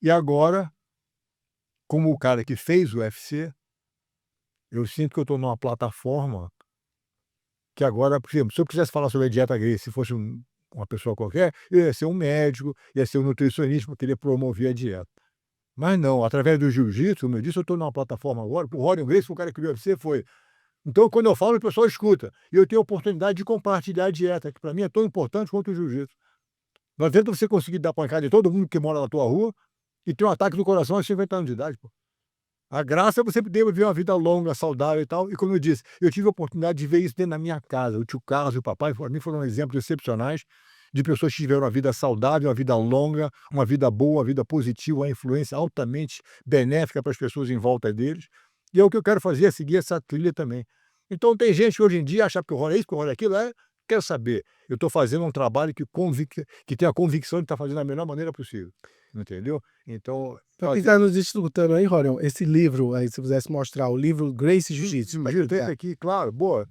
E agora, como o cara que fez o UFC, eu sinto que eu estou numa plataforma que agora, por exemplo, se eu quisesse falar sobre a dieta grega, se fosse uma pessoa qualquer, eu ia ser um médico, ia ser um nutricionista, porque ele promovia a dieta. Mas não, através do jiu-jitsu, como eu disse, eu estou numa plataforma agora, o Rorion Gracie, o cara que criou o UFC, foi. Então, quando eu falo, o pessoal escuta. E eu tenho a oportunidade de compartilhar a dieta, que para mim é tão importante quanto o jiu-jitsu. Não adianta você conseguir dar pancada em todo mundo que mora na tua rua e ter um ataque do coração aos 50 anos de idade, pô. A graça é você poder viver uma vida longa, saudável e tal. E como eu disse, eu tive a oportunidade de ver isso dentro da minha casa. O tio Carlos e o papai, para mim, foram exemplos excepcionais de pessoas que tiveram uma vida saudável, uma vida longa, uma vida boa, uma vida positiva, uma influência altamente benéfica para as pessoas em volta deles. E é o que eu quero fazer, é seguir essa trilha também. Então tem gente que hoje em dia acha que o rolo é isso, que o rolo é aquilo, quer saber. Eu estou fazendo um trabalho que tem a convicção de estar fazendo da melhor maneira possível. Entendeu? Então, Para quem está nos escutando aí, Rorion, esse livro aí, se você pudesse mostrar, o livro Gracie Jiu-Jitsu. Tem aqui, claro, boa. O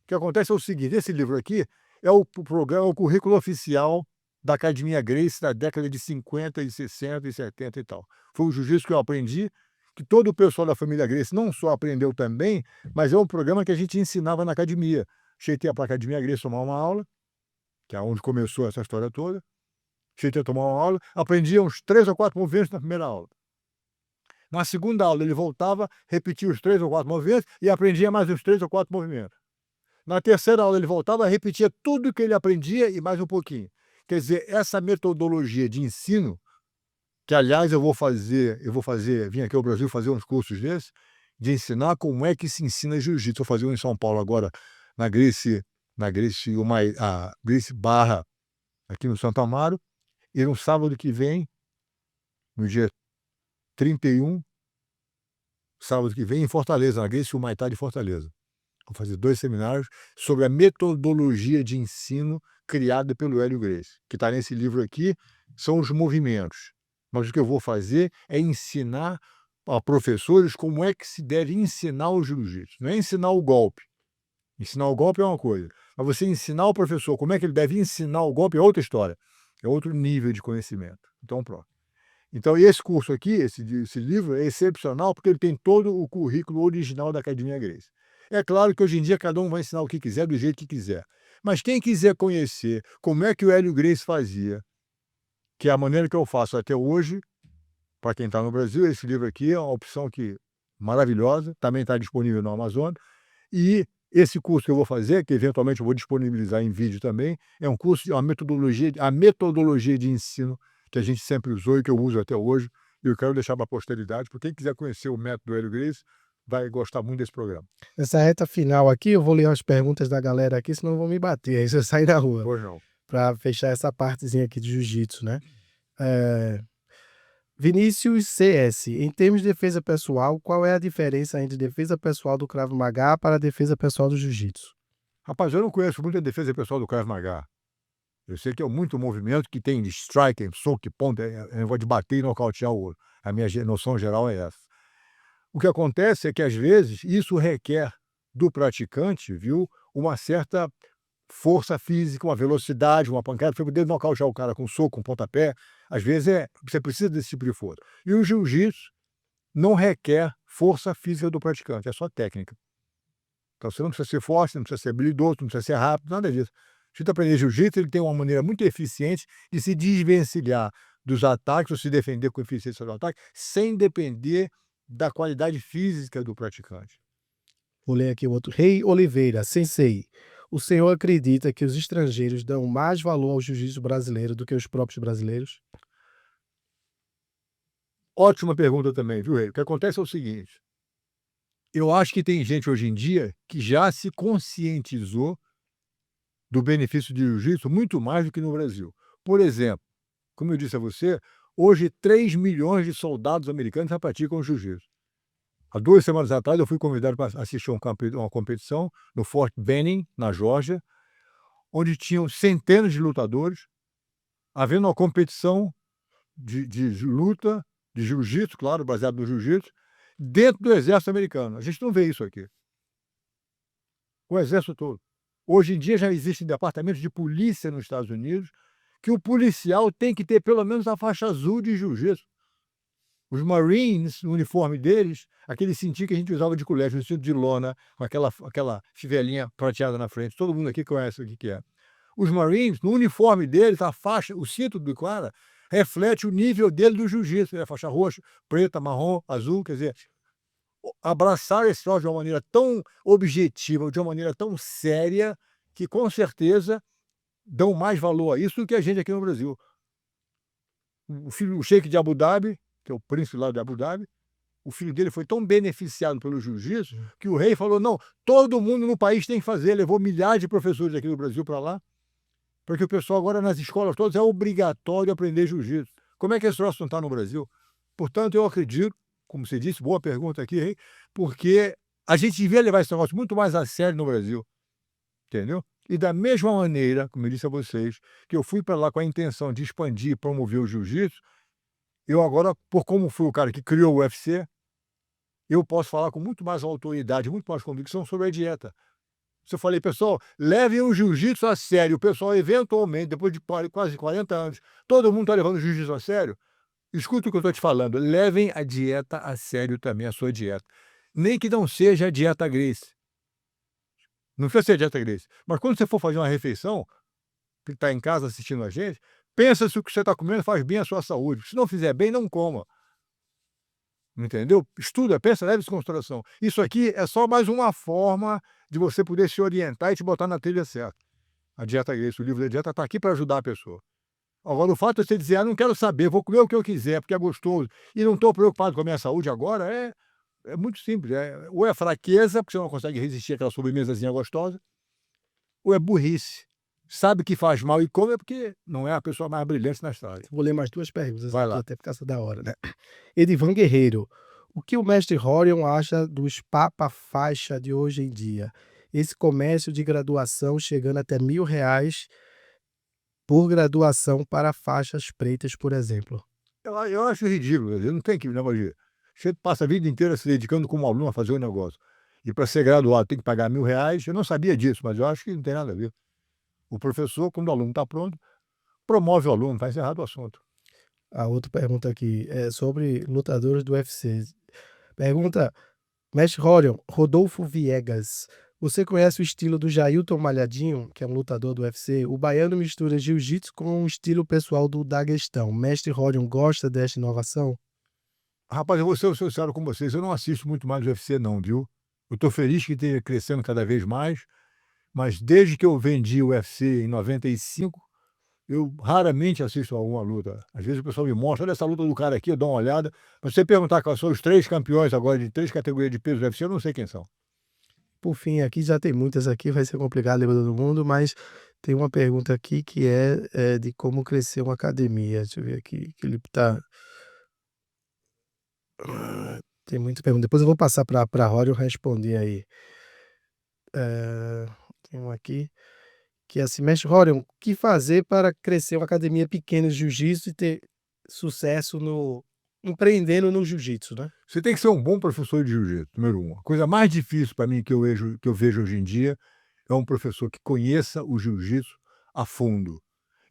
que acontece é o seguinte, esse livro aqui é o programa, o currículo oficial da Academia Gracie da década de 50 e 60 e 70 e tal. Foi o jiu-jitsu que eu aprendi, que todo o pessoal da família Gracie não só aprendeu também, mas é um programa que a gente ensinava na academia. Cheguei para a Academia Gracie tomar uma aula, que é onde começou essa história toda. Cheguei a tomar uma aula, aprendia uns 3 ou 4 movimentos na primeira aula. Na segunda aula, ele voltava, repetia os 3 ou 4 movimentos e aprendia mais uns 3 ou 4 movimentos. Na terceira aula, ele voltava, repetia tudo o que ele aprendia e mais um pouquinho. Quer dizer, essa metodologia de ensino, que aliás eu vou fazer, vim aqui ao Brasil fazer uns cursos desses, de ensinar como é que se ensina jiu-jitsu. Vou fazer um em São Paulo agora, na Gracie Barra, aqui no Santo Amaro, e no sábado que vem, no dia 31, sábado que vem, em Fortaleza, na Gracie Humaitá de Fortaleza. Vou fazer 2 seminários sobre a metodologia de ensino criada pelo Hélio Gracie, que está nesse livro aqui, são os movimentos. Mas o que eu vou fazer é ensinar a professores como é que se deve ensinar o jiu-jitsu. Não é ensinar o golpe. Ensinar o golpe é uma coisa. Mas você ensinar o professor como é que ele deve ensinar o golpe é outra história. É outro nível de conhecimento. Então, pronto. Então, esse curso aqui, esse livro, é excepcional porque ele tem todo o currículo original da Academia Gracie. É claro que hoje em dia cada um vai ensinar o que quiser, do jeito que quiser. Mas quem quiser conhecer como é que o Hélio Gracie fazia, que é a maneira que eu faço até hoje, para quem está no Brasil, esse livro aqui é uma opção maravilhosa, também está disponível no Amazon. E esse curso que eu vou fazer, que eventualmente eu vou disponibilizar em vídeo também, é um curso de a metodologia de ensino que a gente sempre usou e que eu uso até hoje, e eu quero deixar para a posteridade, porque quem quiser conhecer o método do Hélio Gracie vai gostar muito desse programa. Nessa reta final aqui, eu vou ler as perguntas da galera aqui, senão vão me bater, aí se eu sair da rua. Pois não. Para fechar essa partezinha aqui de jiu-jitsu, né? Vinícius CS, em termos de defesa pessoal, qual é a diferença entre defesa pessoal do Krav Maga para a defesa pessoal do jiu-jitsu? Rapaz, eu não conheço muito a defesa pessoal do Krav Maga. Eu sei que é muito movimento que tem de strike, soco, ponta, negócio de bater e nocautear o outro. A minha noção geral é essa. O que acontece é que, às vezes, isso requer do praticante, viu, uma certa força física, uma velocidade, uma pancada, para poder nocautear o cara com soco, com pontapé. Às vezes você precisa desse tipo de força. E o jiu-jitsu não requer força física do praticante, é só técnica. Então você não precisa ser forte, não precisa ser habilidoso, não precisa ser rápido, nada disso. Se você aprender jiu-jitsu, ele tem uma maneira muito eficiente de se desvencilhar dos ataques ou se defender com eficiência do ataque, sem depender da qualidade física do praticante. Vou ler aqui o outro. Rei Oliveira, Sensei, o senhor acredita que os estrangeiros dão mais valor ao jiu-jitsu brasileiro do que os próprios brasileiros? Ótima pergunta também, viu, Rei? O que acontece é o seguinte, eu acho que tem gente hoje em dia que já se conscientizou do benefício de jiu-jitsu muito mais do que no Brasil. Por exemplo, como eu disse a você, hoje 3 milhões de soldados americanos já praticam jiu-jitsu. Há 2 semanas atrás eu fui convidado para assistir uma competição no Fort Benning, na Geórgia, onde tinham centenas de lutadores, havendo uma competição de luta, de jiu-jitsu, claro, baseado no jiu-jitsu, dentro do exército americano. A gente não vê isso aqui. O exército todo. Hoje em dia já existem departamentos de polícia nos Estados Unidos que o policial tem que ter pelo menos a faixa azul de jiu-jitsu. Os Marines, no uniforme deles, aquele cintinho que a gente usava de colégio, um cinto de lona, com aquela fivelinha prateada na frente. Todo mundo aqui conhece o que é. Os Marines, no uniforme deles, a faixa, o cinto do cara, reflete o nível dele do jiu-jitsu. A faixa roxa, preta, marrom, azul, quer dizer, abraçar esse troço de uma maneira tão objetiva, de uma maneira tão séria, que com certeza dão mais valor a isso do que a gente aqui no Brasil. O Sheik de Abu Dhabi, que é o príncipe lá de Abu Dhabi, o filho dele foi tão beneficiado pelo jiu-jitsu que o rei falou: não, todo mundo no país tem que fazer. Levou milhares de professores aqui do Brasil para lá, porque o pessoal agora nas escolas todas é obrigatório aprender jiu-jitsu. Como é que esse troço não está no Brasil? Portanto, eu acredito, como você disse, boa pergunta aqui, rei, porque a gente devia levar esse negócio muito mais a sério no Brasil, entendeu? E da mesma maneira, como eu disse a vocês, que eu fui para lá com a intenção de expandir e promover o jiu-jitsu, eu agora, por como fui o cara que criou o UFC, eu posso falar com muito mais autoridade, muito mais convicção sobre a dieta. Se eu falei, pessoal, levem o jiu-jitsu a sério, o pessoal eventualmente, depois de quase 40 anos, todo mundo está levando o jiu-jitsu a sério, escuta o que eu estou te falando, levem a dieta a sério também, a sua dieta. Nem que não seja a dieta Gracie. Não precisa ser a dieta Gracie. Mas quando você for fazer uma refeição, que está em casa assistindo a gente, pensa se o que você está comendo faz bem à sua saúde. Se não fizer bem, não coma. Entendeu? Estuda, pensa, leve isso em consideração. Isso aqui é só mais uma forma de você poder se orientar e te botar na trilha certa. A dieta Gracie, o livro da dieta, está aqui para ajudar a pessoa. Agora, o fato de você dizer, não quero saber, vou comer o que eu quiser, porque é gostoso, e não estou preocupado com a minha saúde agora, é muito simples. Ou é fraqueza, porque você não consegue resistir àquela sobremesazinha gostosa, ou é burrice. Sabe que faz mal e come porque não é a pessoa mais brilhante na história. Vou ler mais 2 perguntas Vai aqui, lá. até por causa da hora, né. Edivan Guerreiro: o que o mestre Rorion acha dos papa-faixa de hoje em dia? Esse comércio de graduação chegando até R$ 1.000 por graduação para faixas pretas, por exemplo. Eu acho ridículo, não tem que negócio de você passa a vida inteira se dedicando como aluno a fazer um negócio, e para ser graduado tem que pagar R$ 1.000, eu não sabia disso, mas eu acho que não tem nada a ver. O professor, quando o aluno está pronto, promove o aluno, está encerrado o assunto. A outra pergunta aqui é sobre lutadores do UFC. Pergunta: mestre Rorion, Rodolfo Viegas: você conhece o estilo do Jailton Malhadinho, que é um lutador do UFC? O baiano mistura jiu-jitsu com o estilo pessoal do Daguestão. Mestre Rorion gosta desta inovação? Rapaz, eu vou ser sincero com vocês, eu não assisto muito mais o UFC não, viu. Eu estou feliz que esteja crescendo cada vez mais, mas desde que eu vendi o UFC em 95, eu raramente assisto alguma luta. Às vezes o pessoal me mostra: olha essa luta do cara aqui, eu dou uma olhada, mas se você perguntar quais são os 3 campeões agora de 3 categorias de peso do UFC, eu não sei quem são. Por fim, aqui já tem muitas aqui, vai ser complicado ler pra todo mundo, mas tem uma pergunta aqui que é de como crescer uma academia. Deixa eu ver aqui, que ele tá tem muita pergunta. Depois eu vou passar pra Rorion responder aí. Tem uma aqui, que é assim: mestre Rorion, o que fazer para crescer uma academia pequena de jiu-jitsu e ter sucesso empreendendo no jiu-jitsu, né? Você tem que ser um bom professor de jiu-jitsu, número 1. A coisa mais difícil para mim que eu vejo hoje em dia é um professor que conheça o jiu-jitsu a fundo.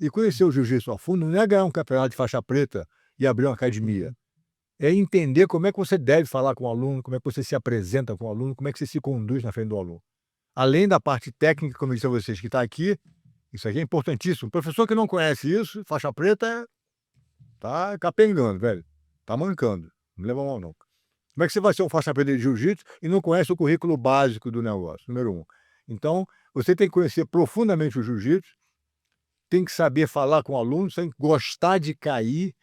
E conhecer o jiu-jitsu a fundo não é ganhar um campeonato de faixa preta e abrir uma academia. É entender como é que você deve falar com o aluno, como é que você se apresenta com o aluno, como é que você se conduz na frente do aluno. Além da parte técnica, como eu disse a vocês, que está aqui, isso aqui é importantíssimo. O professor que não conhece isso, faixa preta, tá capengando, velho. Tá mancando. Não leva mal, não. Como é que você vai ser um faixa preta de jiu-jitsu e não conhece o currículo básico do negócio? Número 1. Então, você tem que conhecer profundamente o jiu-jitsu, tem que saber falar com o aluno, você tem que gostar de cair,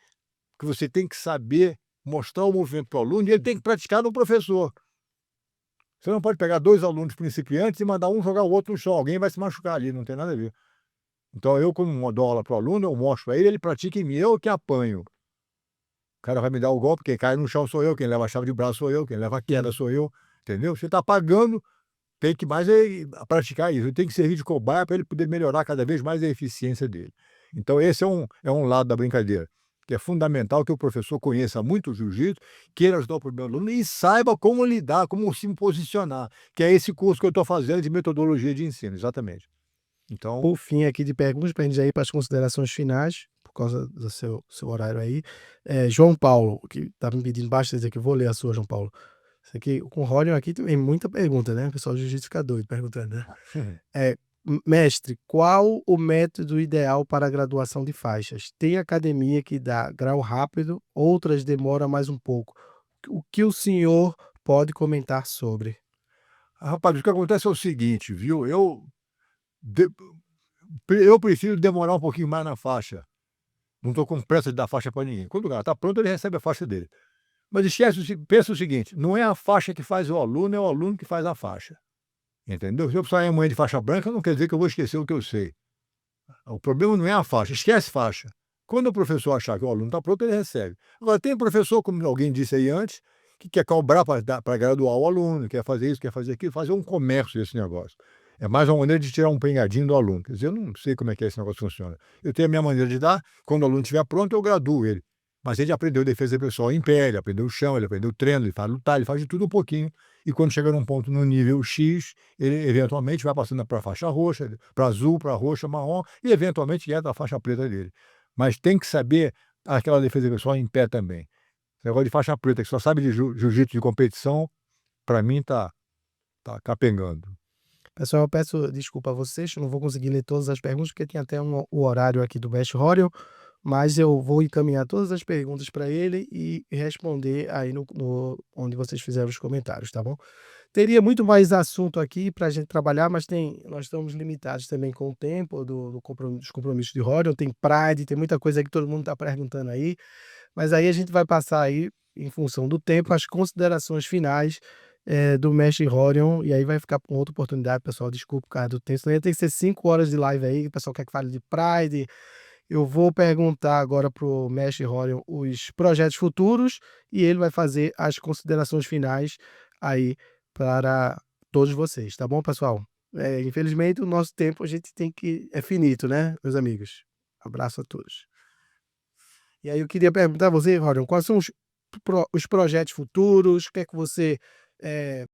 que você tem que saber mostrar o movimento para o aluno e ele tem que praticar no professor. Você não pode pegar 2 alunos principiantes e mandar um jogar o outro no chão. Alguém vai se machucar ali, não tem nada a ver. Então, eu, quando dou aula para o aluno, eu mostro para ele pratica em mim, eu que apanho. O cara vai me dar o golpe, quem cai no chão sou eu, quem leva a chave de braço sou eu, quem leva a queda sou eu, entendeu? Você está pagando, tem que mais praticar isso, tem que servir de cobaia para ele poder melhorar cada vez mais a eficiência dele. Então esse é um lado da brincadeira, que é fundamental que o professor conheça muito o jiu-jitsu, queira ajudar o primeiro aluno e saiba como lidar, como se posicionar, que é esse curso que eu estou fazendo de metodologia de ensino, exatamente. Então, Por fim, aqui de perguntas, pra gente já ir para as considerações finais, por causa do seu horário aí. João Paulo, que tá me pedindo bastante aqui, eu vou ler a sua, João Paulo. Isso aqui, com o Rorion aqui tem muita pergunta, né? O pessoal do jiu-jitsu fica doido perguntando, né? Mestre, qual o método ideal para a graduação de faixas? Tem academia que dá grau rápido, outras demora mais um pouco. O que o senhor pode comentar sobre? Rapaz, o que acontece é o seguinte, viu? Eu prefiro demorar um pouquinho mais na faixa. Não estou com pressa de dar faixa para ninguém. Quando o cara está pronto, ele recebe a faixa dele. Mas pensa o seguinte, não é a faixa que faz o aluno, é o aluno que faz a faixa. Entendeu? Se eu precisar amanhã de faixa branca, não quer dizer que eu vou esquecer o que eu sei. O problema não é a faixa, esquece faixa. Quando o professor achar que o aluno está pronto, ele recebe. Agora, tem professor, como alguém disse aí antes, que quer cobrar para graduar o aluno, quer fazer isso, quer fazer aquilo, fazer um comércio desse negócio. É mais uma maneira de tirar um pengadinho do aluno. Quer dizer, eu não sei como é que esse negócio funciona. Eu tenho a minha maneira de dar, quando o aluno estiver pronto, eu graduo ele. Mas ele aprendeu defesa pessoal em pé, ele aprendeu o chão, ele aprendeu o treino, ele faz lutar, ele faz de tudo um pouquinho. E quando chega num ponto no nível X, ele eventualmente vai passando para a faixa roxa, para azul, para roxa, marrom, e eventualmente entra a faixa preta dele. Mas tem que saber aquela defesa pessoal em pé também. Esse negócio de faixa preta, que só sabe de jiu-jitsu de competição, para mim tá capengando. Pessoal, eu peço desculpa a vocês, eu não vou conseguir ler todas as perguntas, porque tem até o horário aqui do Mestre Rorion, mas eu vou encaminhar todas as perguntas para ele e responder aí onde vocês fizeram os comentários, tá bom? Teria muito mais assunto aqui para a gente trabalhar, mas nós estamos limitados também com o tempo dos compromissos de Rorion, tem Pride, tem muita coisa aí que todo mundo está perguntando aí, mas aí a gente vai passar aí, em função do tempo, as considerações finais do Mestre Rorion, e aí vai ficar para outra oportunidade, pessoal, desculpa por causa do tempo, senão ia ter que ser 5 horas de live aí, o pessoal quer que fale de Pride. Eu vou perguntar agora pro Mestre Rorion os projetos futuros e ele vai fazer as considerações finais aí para todos vocês, tá bom, pessoal? Infelizmente o nosso tempo é finito, né, meus amigos? Abraço a todos. E aí eu queria perguntar a você, Rorion, quais são os projetos futuros? O que é que você